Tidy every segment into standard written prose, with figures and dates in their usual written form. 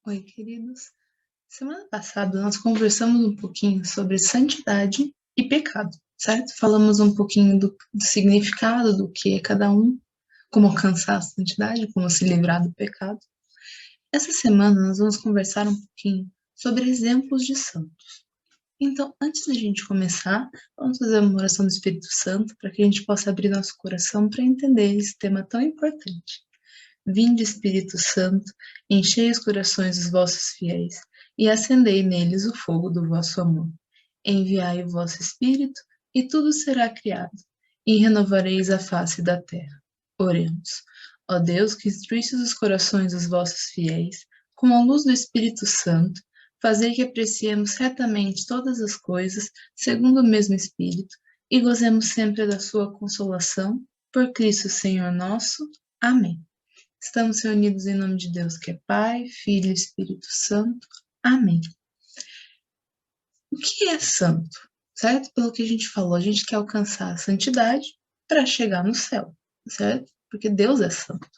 Oi, queridos. Semana passada nós conversamos um pouquinho sobre santidade e pecado, certo? Falamos um pouquinho do significado do que é cada um, como alcançar a santidade, como se livrar do pecado. Essa semana nós vamos conversar um pouquinho sobre exemplos de santos. Então, antes da gente começar, vamos fazer uma oração do Espírito Santo para que a gente possa abrir nosso coração para entender esse tema tão importante. Vinde, Espírito Santo, enchei os corações dos vossos fiéis e acendei neles o fogo do vosso amor. Enviai o vosso Espírito e tudo será criado, e renovareis a face da terra. Oremos. Ó Deus, que instruístes os corações dos vossos fiéis, com a luz do Espírito Santo, fazei que apreciemos retamente todas as coisas, segundo o mesmo Espírito, e gozemos sempre da sua consolação, por Cristo Senhor nosso. Amém. Estamos reunidos em nome de Deus, que é Pai, Filho e Espírito Santo. Amém. O que é santo? Certo? Pelo que a gente falou, a gente quer alcançar a santidade para chegar no céu, certo? Porque Deus é santo.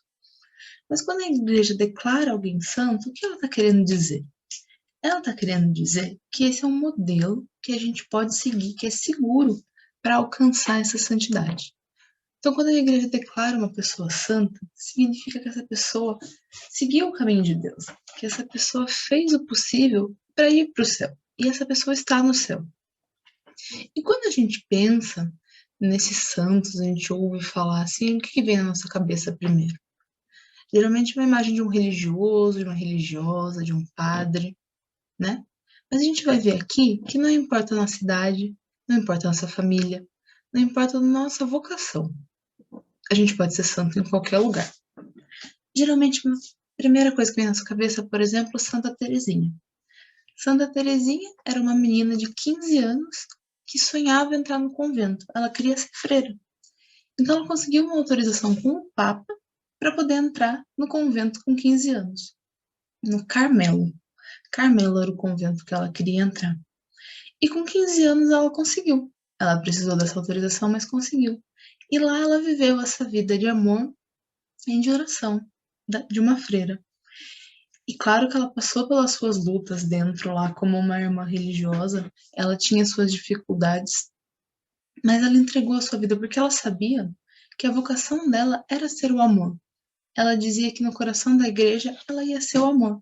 Mas quando a igreja declara alguém santo, o que ela está querendo dizer? Ela está querendo dizer que esse é um modelo que a gente pode seguir, que é seguro para alcançar essa santidade. Então, quando a igreja declara uma pessoa santa, significa que essa pessoa seguiu o caminho de Deus, que essa pessoa fez o possível para ir para o céu, e essa pessoa está no céu. E quando a gente pensa nesses santos, a gente ouve falar assim, o que vem na nossa cabeça primeiro? Geralmente uma imagem de um religioso, de uma religiosa, de um padre, né? Mas a gente vai ver aqui que não importa a nossa idade, não importa a nossa família, não importa a nossa vocação. A gente pode ser santo em qualquer lugar. Geralmente, a primeira coisa que vem na sua cabeça, por exemplo, Santa Teresinha. Santa Teresinha era uma menina de 15 anos que sonhava entrar no convento. Ela queria ser freira. Então, ela conseguiu uma autorização com o Papa para poder entrar no convento com 15 anos. No Carmelo. Carmelo era o convento que ela queria entrar. E com 15 anos ela conseguiu. Ela precisou dessa autorização, mas conseguiu. E lá ela viveu essa vida de amor e de oração de uma freira. E claro que ela passou pelas suas lutas dentro lá como uma irmã religiosa, ela tinha suas dificuldades, mas ela entregou a sua vida porque ela sabia que a vocação dela era ser o amor. Ela dizia que no coração da igreja ela ia ser o amor.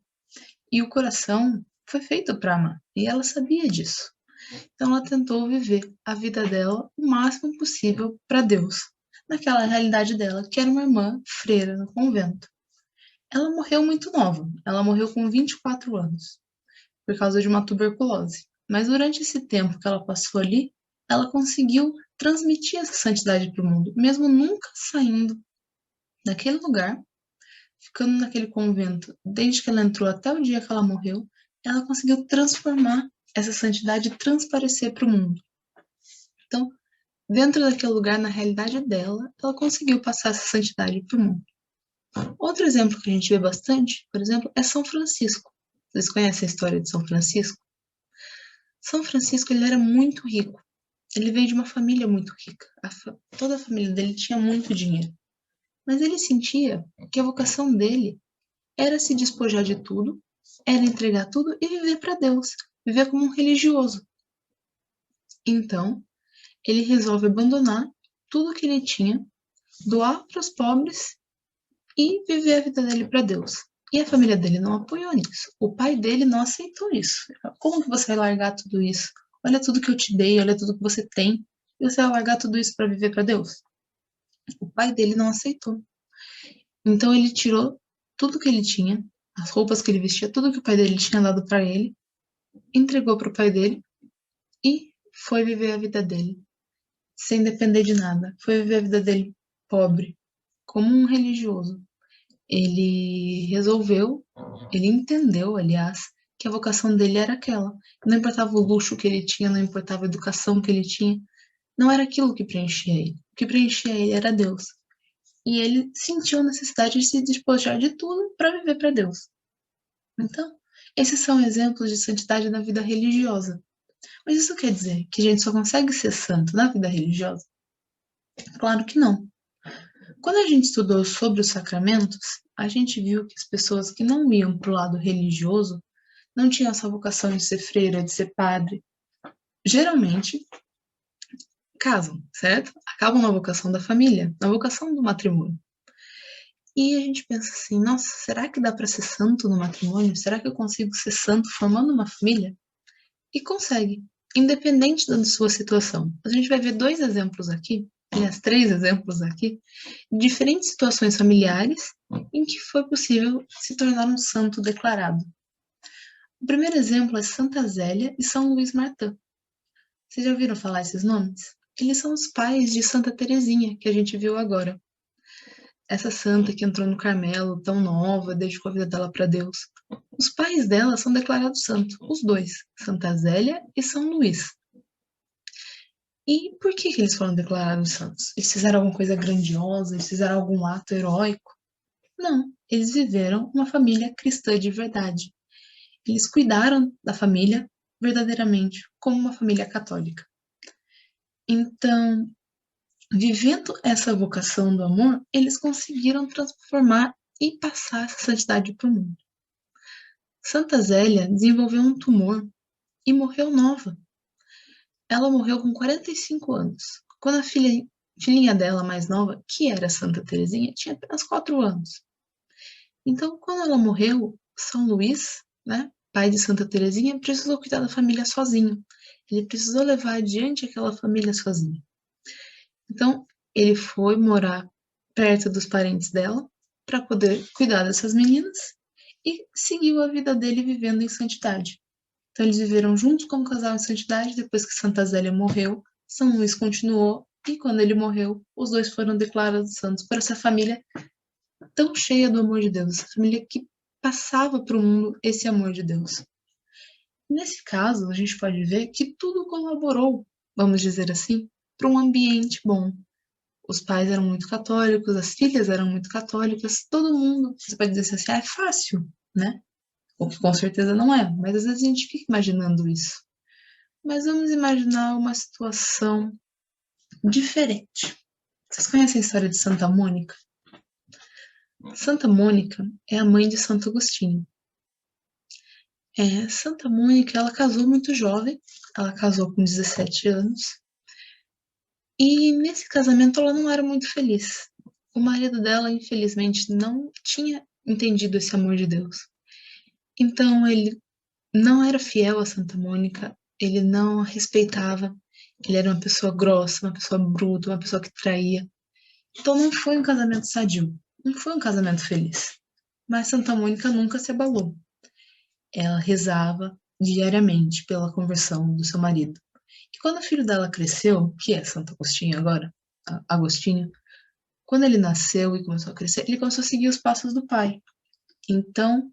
E o coração foi feito para amar, e ela sabia disso. Então ela tentou viver a vida dela o máximo possível para Deus, naquela realidade dela, que era uma irmã freira no convento. Ela morreu muito nova, ela morreu com 24 anos, por causa de uma tuberculose. Mas durante esse tempo que ela passou ali, ela conseguiu transmitir essa santidade para o mundo, mesmo nunca saindo daquele lugar, ficando naquele convento, desde que ela entrou até o dia que ela morreu, ela conseguiu transformar essa santidade e transparecer para o mundo. Então, dentro daquele lugar, na realidade dela, ela conseguiu passar essa santidade para o mundo. Outro exemplo que a gente vê bastante, por exemplo, é São Francisco. Vocês conhecem a história de São Francisco? São Francisco, ele era muito rico. Ele veio de uma família muito rica. Toda a família dele tinha muito dinheiro. Mas ele sentia que a vocação dele era se despojar de tudo, era entregar tudo e viver para Deus, viver como um religioso. Então, ele resolve abandonar tudo que ele tinha, doar para os pobres e viver a vida dele para Deus. E a família dele não apoiou nisso. O pai dele não aceitou isso. Como que você vai largar tudo isso? Olha tudo que eu te dei, olha tudo que você tem, e você vai largar tudo isso para viver para Deus? O pai dele não aceitou. Então ele tirou tudo que ele tinha, as roupas que ele vestia, tudo que o pai dele tinha dado para ele, entregou para o pai dele e foi viver a vida dele, sem depender de nada. Foi viver a vida dele pobre, como um religioso. Ele resolveu, ele entendeu, aliás, que a vocação dele era aquela. Não importava o luxo que ele tinha, não importava a educação que ele tinha, não era aquilo que preenchia ele. O que preenchia ele era Deus. E ele sentiu a necessidade de se despojar de tudo para viver para Deus. Então, esses são exemplos de santidade na vida religiosa. Mas isso quer dizer que a gente só consegue ser santo na vida religiosa? Claro que não. Quando a gente estudou sobre os sacramentos, a gente viu que as pessoas que não iam para o lado religioso não tinham essa vocação de ser freira, de ser padre. Geralmente, casam, certo? Acabam na vocação da família, na vocação do matrimônio. E a gente pensa assim, nossa, será que dá para ser santo no matrimônio? Será que eu consigo ser santo formando uma família? E consegue, independente da sua situação. A gente vai ver dois exemplos aqui, aliás, três exemplos aqui, de diferentes situações familiares em que foi possível se tornar um santo declarado. O primeiro exemplo é Santa Zélia e São Luís Martã. Vocês já ouviram falar esses nomes? Eles são os pais de Santa Teresinha, que a gente viu agora. Essa santa que entrou no Carmelo, tão nova, dedicou a vida dela para Deus. Os pais dela são declarados santos, os dois, Santa Zélia e São Luís. E por que eles foram declarados santos? Eles fizeram alguma coisa grandiosa? Eles fizeram algum ato heróico? Não, eles viveram uma família cristã de verdade. Eles cuidaram da família verdadeiramente, como uma família católica. Então, vivendo essa vocação do amor, eles conseguiram transformar e passar essa santidade para o mundo. Santa Zélia desenvolveu um tumor e morreu nova. Ela morreu com 45 anos. Quando a filhinha dela mais nova, que era Santa Teresinha, tinha apenas 4 anos. Então, quando ela morreu, São Luís, né, pai de Santa Teresinha, precisou cuidar da família sozinho. Ele precisou levar adiante aquela família sozinho. Então, ele foi morar perto dos parentes dela para poder cuidar dessas meninas e seguiu a vida dele vivendo em santidade. Então, eles viveram juntos como casal em santidade. Depois que Santa Zélia morreu, São Luís continuou e quando ele morreu, os dois foram declarados santos por essa família tão cheia do amor de Deus, essa família que passava para o mundo esse amor de Deus. Nesse caso, a gente pode ver que tudo colaborou, vamos dizer assim, para um ambiente bom. Os pais eram muito católicos, as filhas eram muito católicas, todo mundo, você pode dizer assim, é fácil, né? O que com certeza não é, mas às vezes a gente fica imaginando isso. Mas vamos imaginar uma situação diferente. Vocês conhecem a história de Santa Mônica? Santa Mônica é a mãe de Santo Agostinho. Santa Mônica, ela casou muito jovem, ela casou com 17 anos, e nesse casamento ela não era muito feliz. O marido dela, infelizmente, não tinha entendido esse amor de Deus. Então ele não era fiel a Santa Mônica, ele não a respeitava, ele era uma pessoa grossa, uma pessoa bruta, uma pessoa que traía. Então não foi um casamento sadio, não foi um casamento feliz. Mas Santa Mônica nunca se abalou. Ela rezava diariamente pela conversão do seu marido. E quando o filho dela cresceu, que é Santo Agostinho agora, Agostinho, quando ele nasceu e começou a crescer, ele começou a seguir os passos do pai. Então,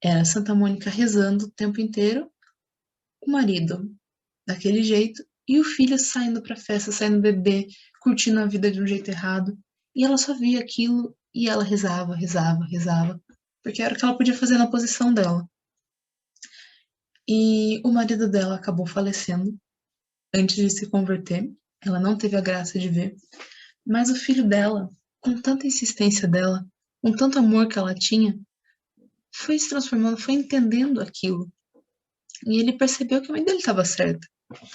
era Santa Mônica rezando o tempo inteiro, o marido daquele jeito, e o filho saindo para festa, saindo beber, curtindo a vida de um jeito errado. E ela só via aquilo e ela rezava, rezava, rezava, porque era o que ela podia fazer na posição dela. E o marido dela acabou falecendo antes de se converter. Ela não teve a graça de ver. Mas o filho dela, com tanta insistência dela, com tanto amor que ela tinha, foi se transformando, foi entendendo aquilo. E ele percebeu que a mãe dele estava certa,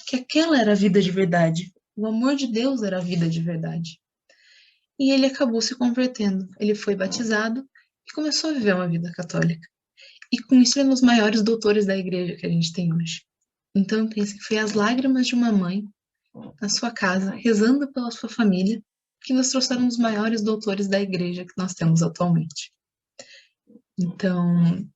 que aquela era a vida de verdade. O amor de Deus era a vida de verdade. E ele acabou se convertendo. Ele foi batizado e começou a viver uma vida católica. E com isso ele é um dos maiores doutores da igreja que a gente tem hoje. Então eu penso que foi as lágrimas de uma mãe na sua casa, rezando pela sua família, que nos trouxeram um dos maiores doutores da igreja que nós temos atualmente. Então,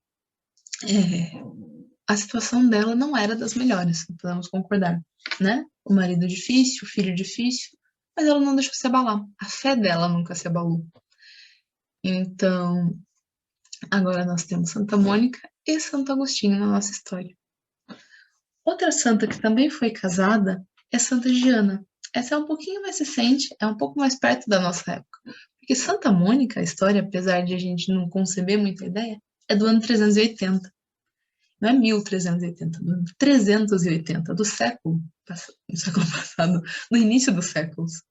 a situação dela não era das melhores, podemos concordar, né? O marido difícil, o filho difícil, mas ela não deixou se abalar. A fé dela nunca se abalou. Então, agora nós temos Santa Mônica e Santo Agostinho na nossa história. Outra santa que também foi casada é Santa Giana. Essa é um pouquinho mais recente, é um pouco mais perto da nossa época. Porque Santa Mônica, a história, apesar de a gente não conceber muita ideia, é do ano 380. Não é 1380, do ano 380, do século passado, do início dos séculos.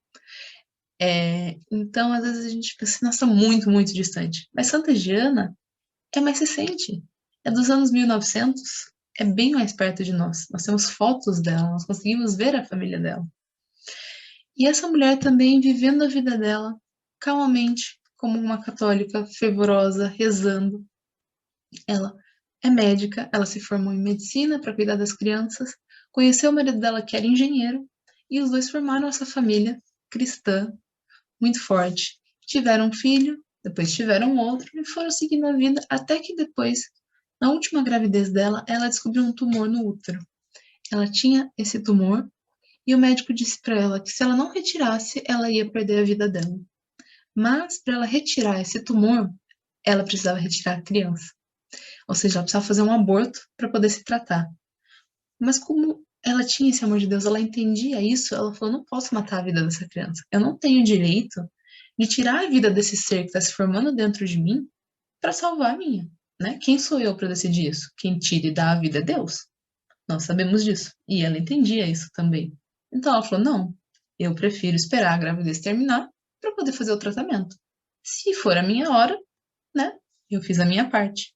Então, às vezes a gente pensa, assim, nossa, muito, muito distante. Mas Santa Giana é mais recente, é dos anos 1900, é bem mais perto de nós. Nós temos fotos dela, nós conseguimos ver a família dela. E essa mulher também vivendo a vida dela calmamente, como uma católica fervorosa, rezando. Ela é médica, ela se formou em medicina para cuidar das crianças, conheceu o marido dela que era engenheiro, e os dois formaram essa família cristã muito forte. Tiveram um filho, depois tiveram outro e foram seguindo a vida até que depois, na última gravidez dela, ela descobriu um tumor no útero. Ela tinha esse tumor e o médico disse para ela que se ela não retirasse, ela ia perder a vida dela. Mas para ela retirar esse tumor, ela precisava retirar a criança. Ou seja, ela precisava fazer um aborto para poder se tratar. Mas como ela tinha esse amor de Deus, ela entendia isso, ela falou: não posso matar a vida dessa criança. Eu não tenho direito de tirar a vida desse ser que está se formando dentro de mim para salvar a minha. Né? Quem sou eu para decidir isso? Quem tira e dá a vida é Deus. Nós sabemos disso. E ela entendia isso também. Então ela falou: não, eu prefiro esperar a gravidez terminar para poder fazer o tratamento. Se for a minha hora, né? Eu fiz a minha parte.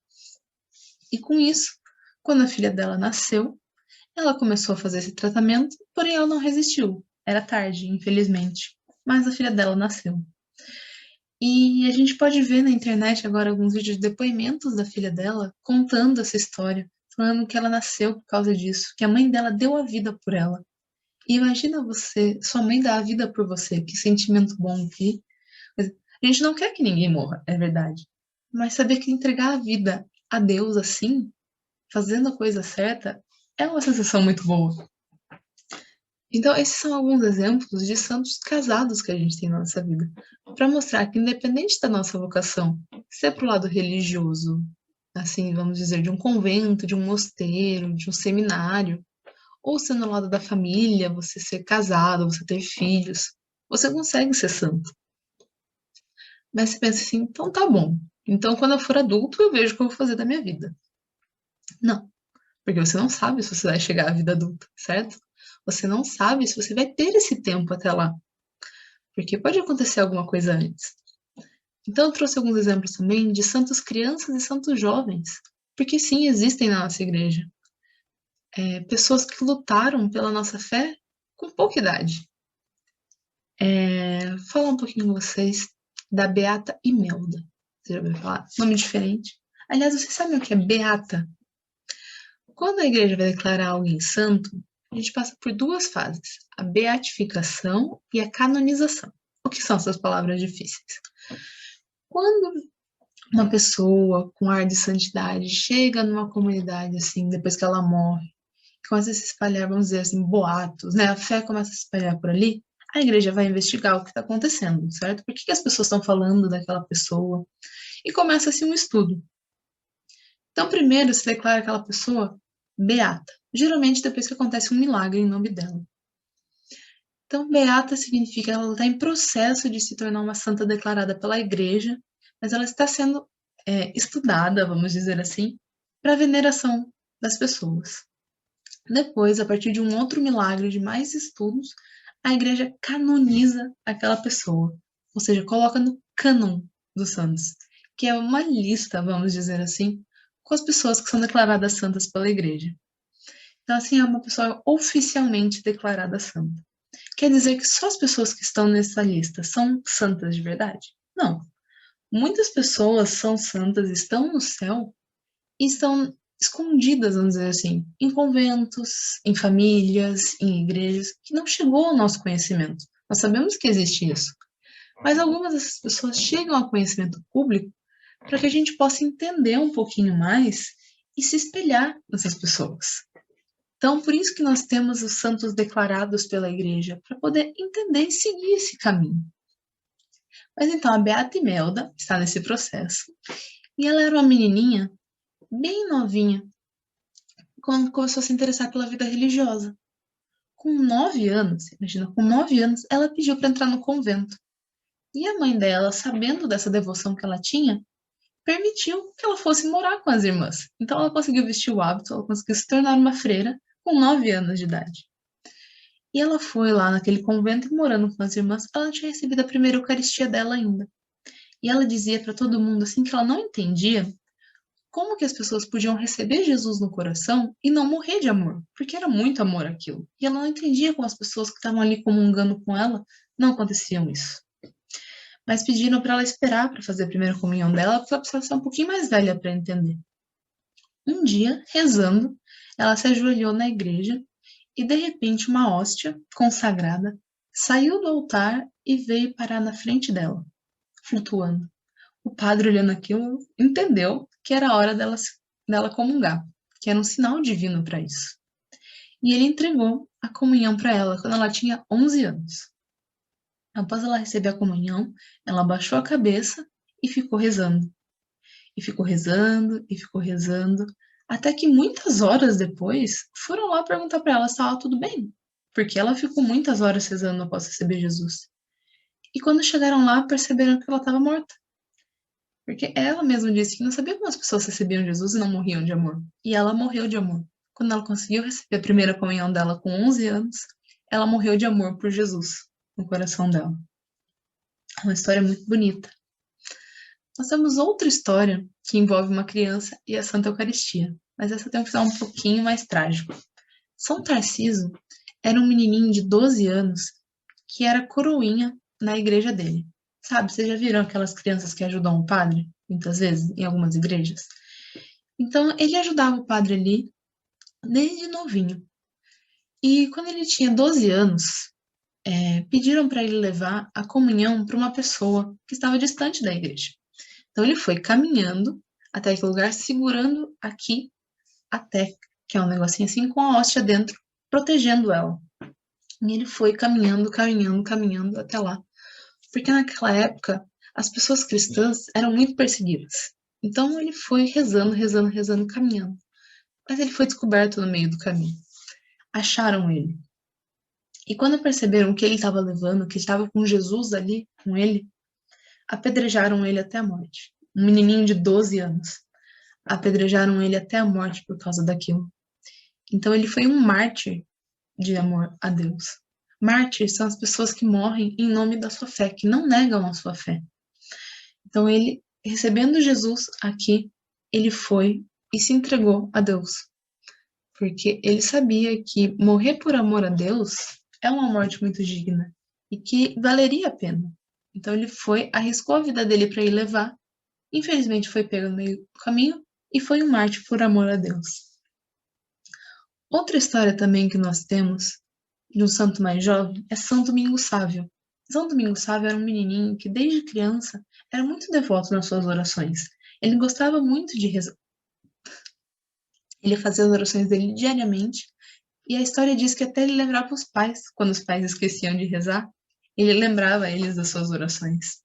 E com isso, quando a filha dela nasceu, ela começou a fazer esse tratamento, porém ela não resistiu. Era tarde, infelizmente. Mas a filha dela nasceu. E a gente pode ver na internet agora alguns vídeos de depoimentos da filha dela contando essa história, falando que ela nasceu por causa disso, que a mãe dela deu a vida por ela. E imagina você, sua mãe dá a vida por você, que sentimento bom que. A gente não quer que ninguém morra, é verdade. Mas saber que entregar a vida a Deus assim, fazendo a coisa certa, é uma sensação muito boa. Então, esses são alguns exemplos de santos casados que a gente tem na nossa vida, para mostrar que, independente da nossa vocação, se é para o lado religioso, assim, vamos dizer, de um convento, de um mosteiro, de um seminário, ou se é no lado da família, você ser casado, você ter filhos, você consegue ser santo. Mas você pensa assim, então tá bom. Então, quando eu for adulto, eu vejo o que eu vou fazer da minha vida. Não, porque você não sabe se você vai chegar à vida adulta, certo? Você não sabe se você vai ter esse tempo até lá, porque pode acontecer alguma coisa antes. Então, eu trouxe alguns exemplos também de santos crianças e santos jovens, porque sim, existem na nossa igreja. Pessoas que lutaram pela nossa fé com pouca idade. Falar um pouquinho com vocês da Beata Imelda. Você já ouviu falar? Nome diferente. Aliás, vocês sabem o que é beata? Quando a igreja vai declarar alguém santo, a gente passa por duas fases: a beatificação e a canonização. O que são essas palavras difíceis? Quando uma pessoa com ar de santidade chega numa comunidade assim, depois que ela morre, começa a se espalhar, vamos dizer assim, boatos, né? A fé começa a se espalhar por ali, a igreja vai investigar o que está acontecendo, certo? Por que as pessoas estão falando daquela pessoa? E começa-se um estudo. Então, primeiro se declara aquela pessoa beata, geralmente depois que acontece um milagre em nome dela. Então, beata significa que ela está em processo de se tornar uma santa declarada pela igreja, mas ela está sendo estudada, vamos dizer assim, para a veneração das pessoas. Depois, a partir de um outro milagre, de mais estudos, a igreja canoniza aquela pessoa, ou seja, coloca no cânon dos santos, que é uma lista, vamos dizer assim, com as pessoas que são declaradas santas pela igreja. Então, assim, é uma pessoa oficialmente declarada santa. Quer dizer que só as pessoas que estão nessa lista são santas de verdade? Não. Muitas pessoas são santas, estão no céu e estão escondidas, vamos dizer assim, em conventos, em famílias, em igrejas, que não chegou ao nosso conhecimento. Nós sabemos que existe isso. Mas algumas dessas pessoas chegam ao conhecimento público para que a gente possa entender um pouquinho mais e se espelhar nessas pessoas. Então, por isso que nós temos os santos declarados pela igreja, para poder entender e seguir esse caminho. Mas então, a Beata Imelda está nesse processo. E ela era uma menininha bem novinha, quando começou a se interessar pela vida religiosa. Com 9 anos, imagina, com 9 anos, ela pediu para entrar no convento. E a mãe dela, sabendo dessa devoção que ela tinha, permitiu que ela fosse morar com as irmãs. Então ela conseguiu vestir o hábito, ela conseguiu se tornar uma freira com 9 anos de idade. E ela foi lá naquele convento e morando com as irmãs, ela não tinha recebido a primeira Eucaristia dela ainda. E ela dizia para todo mundo assim que ela não entendia como que as pessoas podiam receber Jesus no coração e não morrer de amor, porque era muito amor aquilo. E ela não entendia como as pessoas que estavam ali comungando com ela não aconteciam isso. Mas pediram para ela esperar para fazer a primeira comunhão dela, porque ela precisava ser um pouquinho mais velha para entender. Um dia, rezando, ela se ajoelhou na igreja e de repente uma hóstia consagrada saiu do altar e veio parar na frente dela, flutuando. O padre, olhando aquilo, entendeu que era a hora dela comungar, que era um sinal divino para isso. E ele entregou a comunhão para ela quando ela tinha 11 anos. Após ela receber a comunhão, ela abaixou a cabeça e ficou rezando. E ficou rezando, e ficou rezando, até que muitas horas depois foram lá perguntar para ela se estava tudo bem, porque ela ficou muitas horas rezando após receber Jesus. E quando chegaram lá, perceberam que ela estava morta. Porque ela mesma disse que não sabia como as pessoas recebiam Jesus e não morriam de amor. E ela morreu de amor. Quando ela conseguiu receber a primeira comunhão dela com 11 anos, ela morreu de amor por Jesus no coração dela. É uma história muito bonita. Nós temos outra história que envolve uma criança e a Santa Eucaristia, mas essa tem um final um pouquinho mais trágico. São Tarciso era um menininho de 12 anos que era coroinha na igreja dele. Sabe, vocês já viram aquelas crianças que ajudam o padre, muitas vezes, em algumas igrejas? Então, ele ajudava o padre ali desde novinho. E quando ele tinha 12 anos, pediram para ele levar a comunhão para uma pessoa que estava distante da igreja. Então, ele foi caminhando até aquele lugar, segurando aqui até, que é um negocinho assim, com a hóstia dentro, protegendo ela. E ele foi caminhando, caminhando, caminhando até lá. Porque naquela época, as pessoas cristãs eram muito perseguidas. Então ele foi rezando, rezando, rezando, caminhando. Mas ele foi descoberto no meio do caminho. Acharam ele. E quando perceberam que ele estava levando, que estava com Jesus ali, com ele, apedrejaram ele até a morte. Um menininho de 12 anos. Apedrejaram ele até a morte por causa daquilo. Então ele foi um mártir de amor a Deus. Mártires são as pessoas que morrem em nome da sua fé, que não negam a sua fé. Então ele, recebendo Jesus aqui, ele foi e se entregou a Deus. Porque ele sabia que morrer por amor a Deus é uma morte muito digna e que valeria a pena. Então ele foi, arriscou a vida dele para ir levar. Infelizmente foi pego no meio do caminho e foi um mártir por amor a Deus. Outra história também que nós temos de um santo mais jovem é São Domingos Sávio. São Domingos Sávio era um menininho que desde criança era muito devoto nas suas orações. Ele gostava muito de rezar. Ele fazia as orações dele diariamente e a história diz que até ele lembrava os pais, quando os pais esqueciam de rezar, ele lembrava eles das suas orações.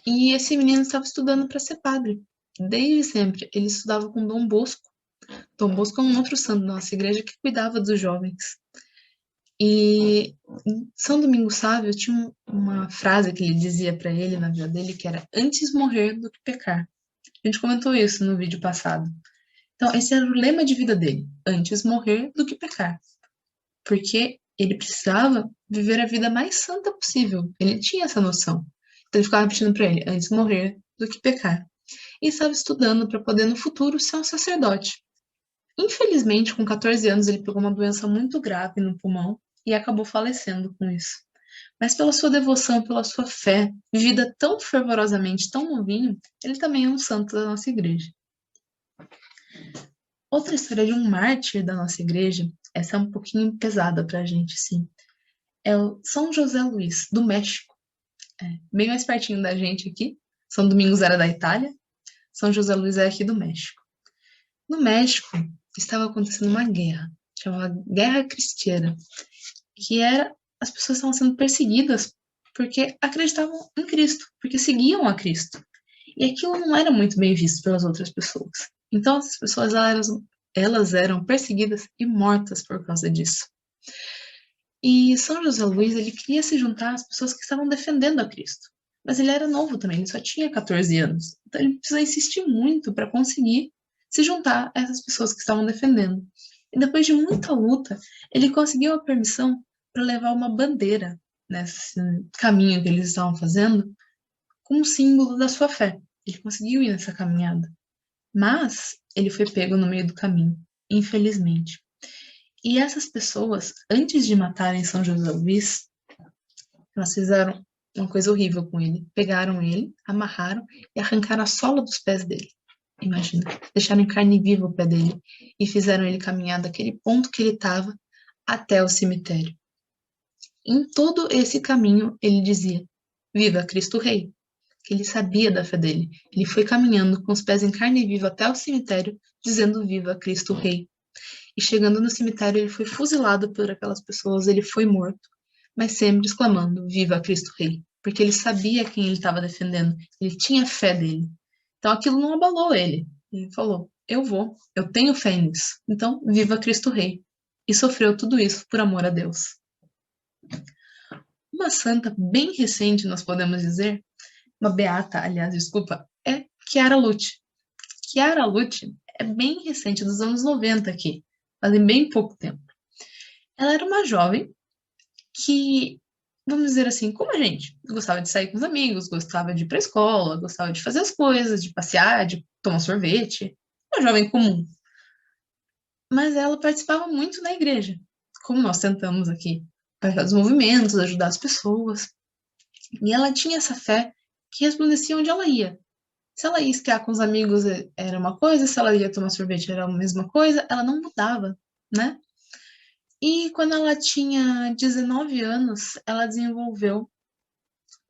E esse menino estava estudando para ser padre. Desde sempre, ele estudava com Dom Bosco. Dom Bosco é um outro santo da nossa igreja que cuidava dos jovens. E São Domingos Sávio tinha uma frase que ele dizia para ele na vida dele, que era antes morrer do que pecar. A gente comentou isso no vídeo passado. Então, esse era o lema de vida dele, antes morrer do que pecar. Porque ele precisava viver a vida mais santa possível. Ele tinha essa noção. Então, ele ficava repetindo para ele, antes morrer do que pecar. E estava estudando para poder, no futuro, ser um sacerdote. Infelizmente, com 14 anos, ele pegou uma doença muito grave no pulmão e acabou falecendo com isso. Mas pela sua devoção, pela sua fé, vivida tão fervorosamente, tão novinho, ele também é um santo da nossa igreja. Outra história de um mártir da nossa igreja, essa é um pouquinho pesada pra gente, sim. É o São José Luís, do México. Bem mais pertinho da gente aqui. São Domingos era da Itália, São José Luís é aqui do México. No México, estava acontecendo uma guerra, chamada Guerra Cristiana, que era as pessoas estavam sendo perseguidas porque acreditavam em Cristo, porque seguiam a Cristo. E aquilo não era muito bem visto pelas outras pessoas. Então, as pessoas elas eram perseguidas e mortas por causa disso. E São José Luís, ele queria se juntar às pessoas que estavam defendendo a Cristo. Mas ele era novo também, ele só tinha 14 anos. Então, ele precisou insistir muito para conseguir se juntar a essas pessoas que estavam defendendo. E depois de muita luta, ele conseguiu a permissão para levar uma bandeira nesse caminho que eles estavam fazendo, como símbolo da sua fé. Ele conseguiu ir nessa caminhada. Mas ele foi pego no meio do caminho, infelizmente. E essas pessoas, antes de matarem São José Luís, elas fizeram uma coisa horrível com ele. Pegaram ele, amarraram e arrancaram a sola dos pés dele. Imagina, deixaram em carne viva o pé dele e fizeram ele caminhar daquele ponto que ele estava até o cemitério. Em todo esse caminho, ele dizia: Viva Cristo Rei! Que ele sabia da fé dele. Ele foi caminhando com os pés em carne viva até o cemitério, dizendo: Viva Cristo Rei! E chegando no cemitério, ele foi fuzilado por aquelas pessoas, ele foi morto, mas sempre exclamando: Viva Cristo Rei! Porque ele sabia quem ele estava defendendo, ele tinha fé dele. Então aquilo não abalou ele. Ele falou: Eu vou, eu tenho fé nisso. Então, viva Cristo Rei! E sofreu tudo isso por amor a Deus. Uma santa bem recente, nós podemos dizer, uma beata, aliás, desculpa, é Chiara Luce. Chiara Luce é bem recente, dos anos 90 aqui, fazem bem pouco tempo. Ela era uma jovem que, vamos dizer assim, como a gente, gostava de sair com os amigos, gostava de ir para a escola, gostava de fazer as coisas, de passear, de tomar sorvete, uma jovem comum. Mas ela participava muito na igreja, como nós tentamos aqui, participar dos movimentos, ajudar as pessoas. E ela tinha essa fé que resplandecia onde ela ia. Se ela ia esquiar com os amigos era uma coisa, se ela ia tomar sorvete era a mesma coisa, ela não mudava, né? E quando ela tinha 19 anos, ela desenvolveu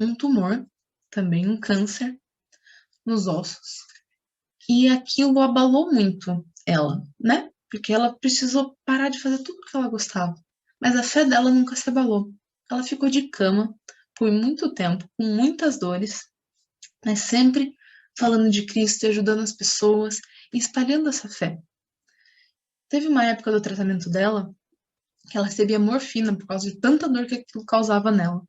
um tumor, também um câncer, nos ossos. E aquilo abalou muito ela, né? Porque ela precisou parar de fazer tudo que ela gostava. Mas a fé dela nunca se abalou. Ela ficou de cama por muito tempo, com muitas dores, mas sempre falando de Cristo e ajudando as pessoas e espalhando essa fé. Teve uma época do tratamento dela que ela recebia morfina por causa de tanta dor que aquilo causava nela.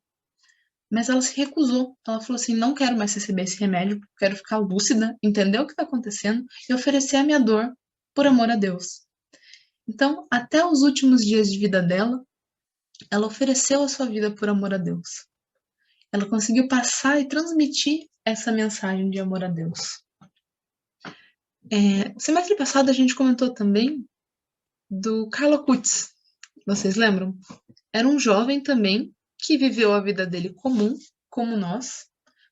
Mas ela se recusou. Ela falou assim: não quero mais receber esse remédio, quero ficar lúcida, entender o que está acontecendo e oferecer a minha dor por amor a Deus. Então, até os últimos dias de vida dela, ela ofereceu a sua vida por amor a Deus. Ela conseguiu passar e transmitir essa mensagem de amor a Deus. Semestre passado a gente comentou também do Carlo Acutis. Vocês lembram? Era um jovem também que viveu a vida dele comum, como nós.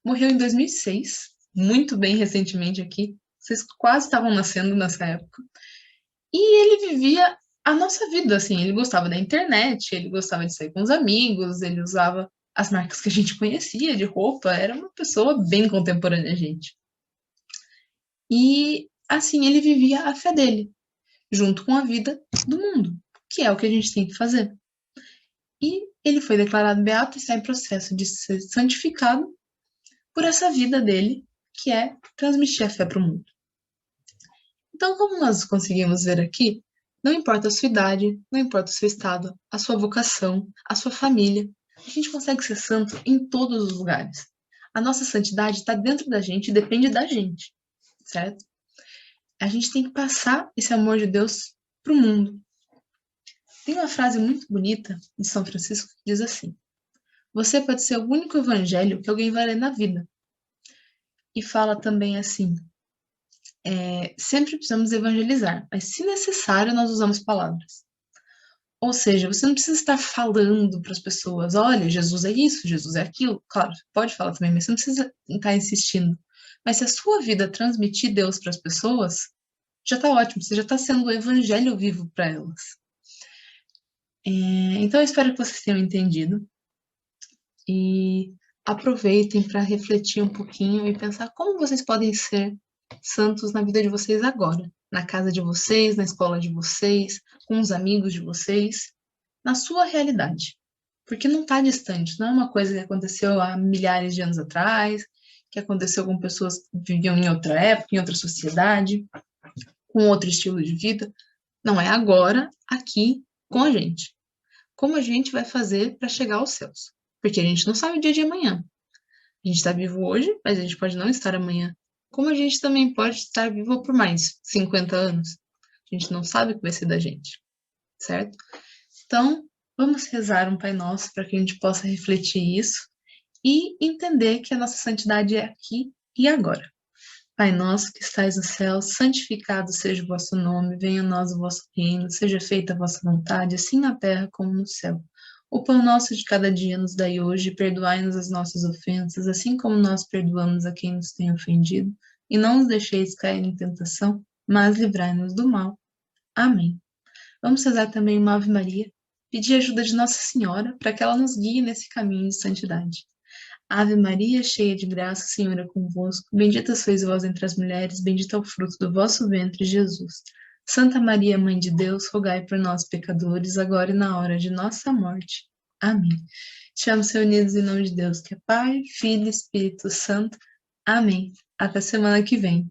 Morreu em 2006, muito bem recentemente aqui. Vocês quase estavam nascendo nessa época. E ele vivia a nossa vida, assim. Ele gostava da internet, ele gostava de sair com os amigos, ele usava as marcas que a gente conhecia de roupa. Era uma pessoa bem contemporânea a gente. E, assim, ele vivia a fé dele, junto com a vida do mundo, que é o que a gente tem que fazer. E ele foi declarado beato e está em processo de ser santificado por essa vida dele, que é transmitir a fé para o mundo. Então, como nós conseguimos ver aqui, não importa a sua idade, não importa o seu estado, a sua vocação, a sua família, a gente consegue ser santo em todos os lugares. A nossa santidade está dentro da gente e depende da gente, certo? A gente tem que passar esse amor de Deus para o mundo. Tem uma frase muito bonita de São Francisco que diz assim: você pode ser o único evangelho que alguém vai ler na vida. E fala também assim: sempre precisamos evangelizar, mas se necessário, nós usamos palavras. Ou seja, você não precisa estar falando para as pessoas: olha, Jesus é isso, Jesus é aquilo. Claro, pode falar também, mas você não precisa estar insistindo. Mas se a sua vida transmitir Deus para as pessoas, já está ótimo, você já está sendo o evangelho vivo para elas. Então, eu espero que vocês tenham entendido e aproveitem para refletir um pouquinho e pensar como vocês podem ser santos na vida de vocês agora, na casa de vocês, na escola de vocês, com os amigos de vocês, na sua realidade. Porque não está distante, não é uma coisa que aconteceu há milhares de anos atrás, que aconteceu com pessoas que viviam em outra época, em outra sociedade, com outro estilo de vida. Não, é agora, aqui, com a gente. Como a gente vai fazer para chegar aos céus? Porque a gente não sabe o dia de amanhã. A gente está vivo hoje, mas a gente pode não estar amanhã. Como a gente também pode estar vivo por mais 50 anos. A gente não sabe o que vai ser da gente. certo? Então, vamos rezar um Pai Nosso para que a gente possa refletir isso e entender que a nossa santidade é aqui e agora. Pai nosso que estais no céu, santificado seja o vosso nome, venha a nós o vosso reino, seja feita a vossa vontade, assim na terra como no céu. O pão nosso de cada dia nos dai hoje, e perdoai-nos as nossas ofensas, assim como nós perdoamos a quem nos tem ofendido, e não nos deixeis cair em tentação, mas livrai-nos do mal. Amém. Vamos rezar também uma Ave Maria, pedir a ajuda de Nossa Senhora para que ela nos guie nesse caminho de santidade. Ave Maria, cheia de graça, o Senhor é convosco. Bendita sois vós entre as mulheres, bendito é o fruto do vosso ventre, Jesus. Santa Maria, Mãe de Deus, rogai por nós, pecadores, agora e na hora de nossa morte. Amém. Estamos reunidos em nome de Deus, que é Pai, Filho e Espírito Santo. Amém. Até semana que vem.